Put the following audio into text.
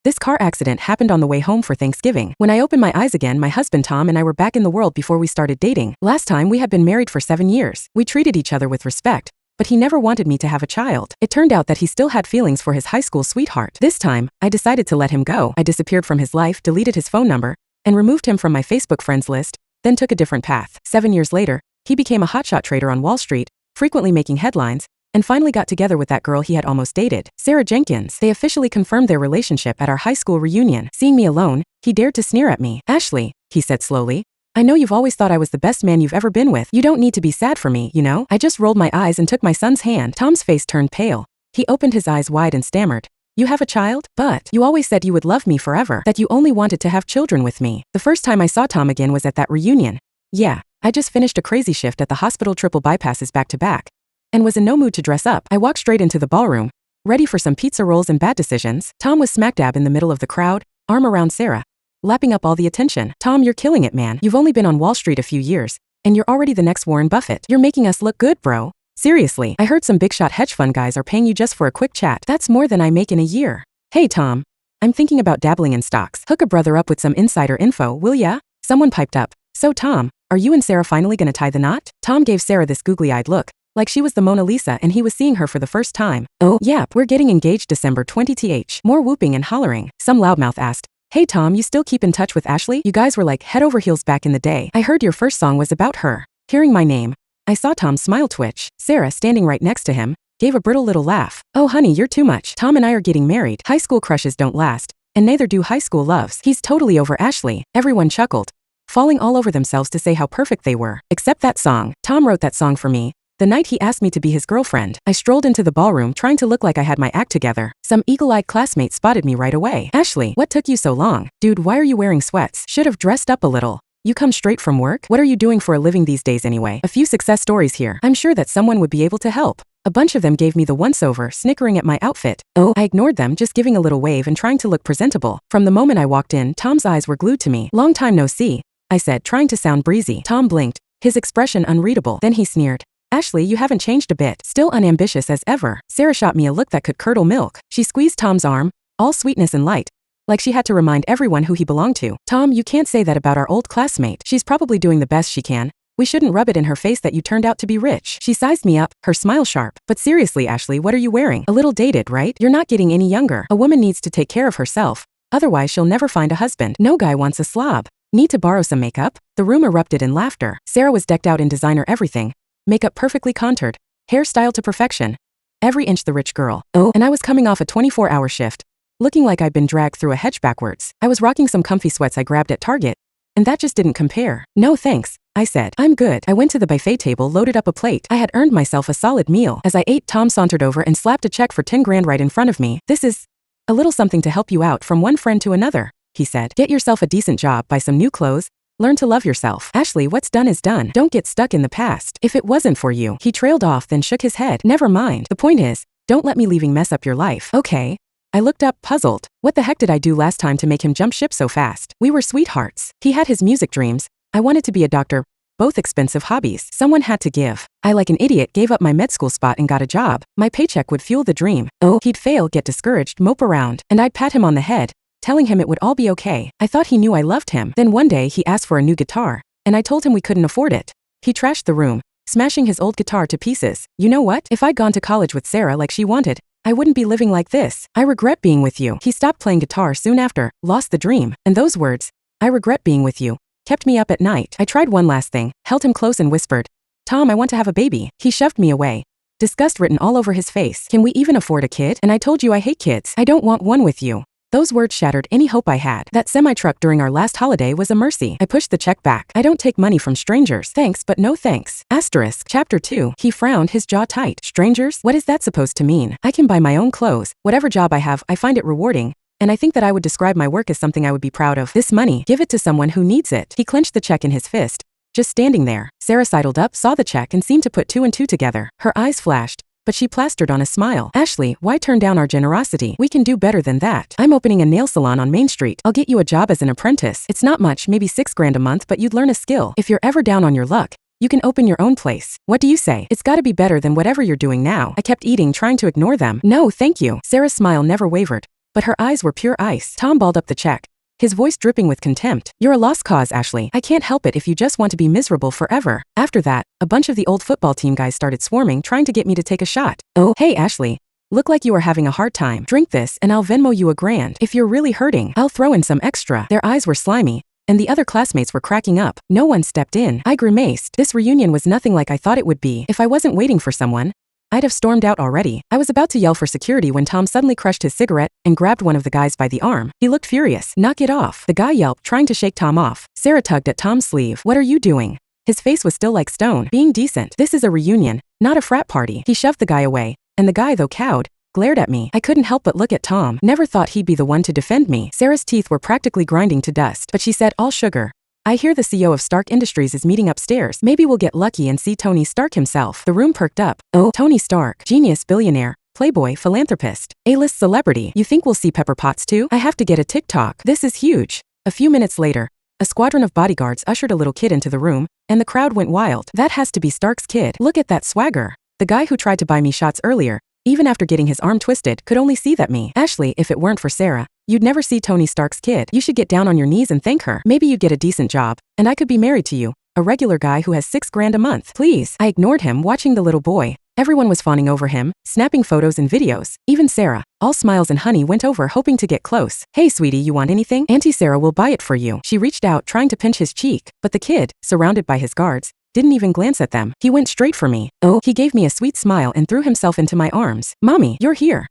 This car accident happened on the way home for Thanksgiving. When I opened my eyes again, my husband Tom and I were back in the world before we started dating. Last time we had been married for 7 years. We treated each other with respect, but he never wanted me to have a child. It turned out that he still had feelings for his high school sweetheart. This time, I decided to let him go. I disappeared from his life, deleted his phone number, and removed him from my Facebook friends list, then took a different path. 7 years later, he became a hotshot trader on Wall Street, frequently making headlines, and finally got together with that girl he had almost dated, Sarah Jenkins. They officially confirmed their relationship at our high school reunion. Seeing me alone, he dared to sneer at me. "Ashley," he said slowly, "I know you've always thought I was the best man you've ever been with. You don't need to be sad for me, you know?" I just rolled my eyes and took my son's hand. Tom's face turned pale. He opened his eyes wide and stammered, "You have a child? But you always said you would love me forever, that you only wanted to have children with me." The first time I saw Tom again was at that reunion. Yeah, I just finished a crazy shift at the hospital, triple bypasses back to back, and was in no mood to dress up. I walked straight into the ballroom, ready for some pizza rolls and bad decisions. Tom was smack dab in the middle of the crowd, arm around Sarah, lapping up all the attention. "Tom, you're killing it, man. You've only been on Wall Street a few years, and you're already the next Warren Buffett. You're making us look good, bro. Seriously, I heard some big shot hedge fund guys are paying you just for a quick chat. That's more than I make in a year." "Hey, Tom. I'm thinking about dabbling in stocks. Hook a brother up with some insider info, will ya?" Someone piped up. "So Tom, are you and Sarah finally gonna tie the knot?" Tom gave Sarah this googly-eyed look, like she was the Mona Lisa and he was seeing her for the first time. "Oh, yep, we're getting engaged December 20th. More whooping and hollering. Some loudmouth asked, "Hey Tom, you still keep in touch with Ashley? You guys were like head over heels back in the day. I heard your first song was about her." Hearing my name, I saw Tom's smile twitch. Sarah, standing right next to him, gave a brittle little laugh. "Oh honey, you're too much. Tom and I are getting married. High school crushes don't last, and neither do high school loves. He's totally over Ashley." Everyone chuckled, falling all over themselves to say how perfect they were. Except that song. Tom wrote that song for me the night he asked me to be his girlfriend. I strolled into the ballroom trying to look like I had my act together. Some eagle-eyed classmate spotted me right away. "Ashley, what took you so long? Dude, why are you wearing sweats? Should have dressed up a little. You come straight from work? What are you doing for a living these days anyway?" A few success stories here. I'm sure that someone would be able to help. A bunch of them gave me the once-over, snickering at my outfit. Oh, I ignored them, just giving a little wave and trying to look presentable. From the moment I walked in, Tom's eyes were glued to me. "Long time no see," I said, trying to sound breezy. Tom blinked, his expression unreadable. Then he sneered, "Ashley, you haven't changed a bit. Still unambitious as ever." Sarah shot me a look that could curdle milk. She squeezed Tom's arm, all sweetness and light, like she had to remind everyone who he belonged to. "Tom, you can't say that about our old classmate. She's probably doing the best she can. We shouldn't rub it in her face that you turned out to be rich." She sized me up, her smile sharp. "But seriously, Ashley, what are you wearing? A little dated, right? You're not getting any younger. A woman needs to take care of herself. Otherwise she'll never find a husband. No guy wants a slob. Need to borrow some makeup?" The room erupted in laughter. Sarah was decked out in designer everything. Makeup perfectly contoured. Hairstyle to perfection. Every inch the rich girl. Oh, and I was coming off a 24-hour shift, looking like I'd been dragged through a hedge backwards. I was rocking some comfy sweats I grabbed at Target, and that just didn't compare. "No thanks," I said. "I'm good." I went to the buffet table, loaded up a plate. I had earned myself a solid meal. As I ate, Tom sauntered over and slapped a check for 10 grand right in front of me. "This is a little something to help you out from one friend to another," he said. "Get yourself a decent job, buy some new clothes, learn to love yourself. Ashley, what's done is done. Don't get stuck in the past. If it wasn't for you." He trailed off, then shook his head. "Never mind. The point is, don't let me leaving mess up your life." "Okay." I looked up, puzzled. What the heck did I do last time to make him jump ship so fast? We were sweethearts. He had his music dreams. I wanted to be a doctor. Both expensive hobbies. Someone had to give. I, like an idiot, gave up my med school spot and got a job. My paycheck would fuel the dream. Oh, he'd fail, get discouraged, mope around, and I'd pat him on the head, telling him it would all be okay. I thought he knew I loved him. Then one day he asked for a new guitar, and I told him we couldn't afford it. He trashed the room, smashing his old guitar to pieces. You know what? If I'd gone to college with Sarah like she wanted, I wouldn't be living like this. I regret being with you. He stopped playing guitar soon after, lost the dream, and those words, "I regret being with you," kept me up at night. I tried one last thing, held him close and whispered, "Tom, I want to have a baby." He shoved me away, disgust written all over his face. "Can we even afford a kid? And I told you I hate kids. I don't want one with you." Those words shattered any hope I had. That semi-truck during our last holiday was a mercy. I pushed the check back. "I don't take money from strangers. Thanks, but no thanks." Asterisk. Chapter 2. He frowned, his jaw tight. "Strangers? What is that supposed to mean? I can buy my own clothes. Whatever job I have, I find it rewarding. And I think that I would describe my work as something I would be proud of. This money, give it to someone who needs it." He clenched the check in his fist, just standing there. Sarah sidled up, saw the check, and seemed to put two and two together. Her eyes flashed, but she plastered on a smile. "Ashley, why turn down our generosity? We can do better than that. I'm opening a nail salon on Main Street. I'll get you a job as an apprentice. It's not much, maybe 6 grand a month, but you'd learn a skill. If you're ever down on your luck, you can open your own place. What do you say? It's gotta be better than whatever you're doing now." I kept eating, trying to ignore them. "No, thank you." Sarah's smile never wavered, but her eyes were pure ice. Tom balled up the check, his voice dripping with contempt. You're a lost cause, Ashley. I can't help it if you just want to be miserable forever. After that, a bunch of the old football team guys started swarming, trying to get me to take a shot. Oh, hey, Ashley. Look like you are having a hard time. Drink this and I'll Venmo you $1,000. If you're really hurting, I'll throw in some extra. Their eyes were slimy, and the other classmates were cracking up. No one stepped in. I grimaced. This reunion was nothing like I thought it would be. If I wasn't waiting for someone, I'd have stormed out already. I was about to yell for security when Tom suddenly crushed his cigarette and grabbed one of the guys by the arm. He looked furious. Knock it off. The guy yelped, trying to shake Tom off. Sarah tugged at Tom's sleeve. What are you doing? His face was still like stone. Being decent. This is a reunion, not a frat party. He shoved the guy away, and the guy, though cowed, glared at me. I couldn't help but look at Tom. Never thought he'd be the one to defend me. Sarah's teeth were practically grinding to dust, but she said, all sugar. I hear the CEO of Stark Industries is meeting upstairs. Maybe we'll get lucky and see Tony Stark himself. The room perked up. Oh, Tony Stark. Genius, billionaire, playboy, philanthropist, A-list celebrity. You think we'll see Pepper Potts too? I have to get a TikTok. This is huge. A few minutes later, a squadron of bodyguards ushered a little kid into the room, and the crowd went wild. That has to be Stark's kid. Look at that swagger. The guy who tried to buy me shots earlier, even after getting his arm twisted, could only see that me. Ashley, if it weren't for Sarah, you'd never see Tony Stark's kid. You should get down on your knees and thank her. Maybe you'd get a decent job, and I could be married to you, a regular guy who has $6,000 a month. Please. I ignored him, watching the little boy. Everyone was fawning over him, snapping photos and videos. Even Sarah, all smiles and honey, went over hoping to get close. Hey sweetie, you want anything? Auntie Sarah will buy it for you. She reached out, trying to pinch his cheek, but the kid, surrounded by his guards, didn't even glance at them. He went straight for me. Oh, he gave me a sweet smile and threw himself into my arms. Mommy, you're here.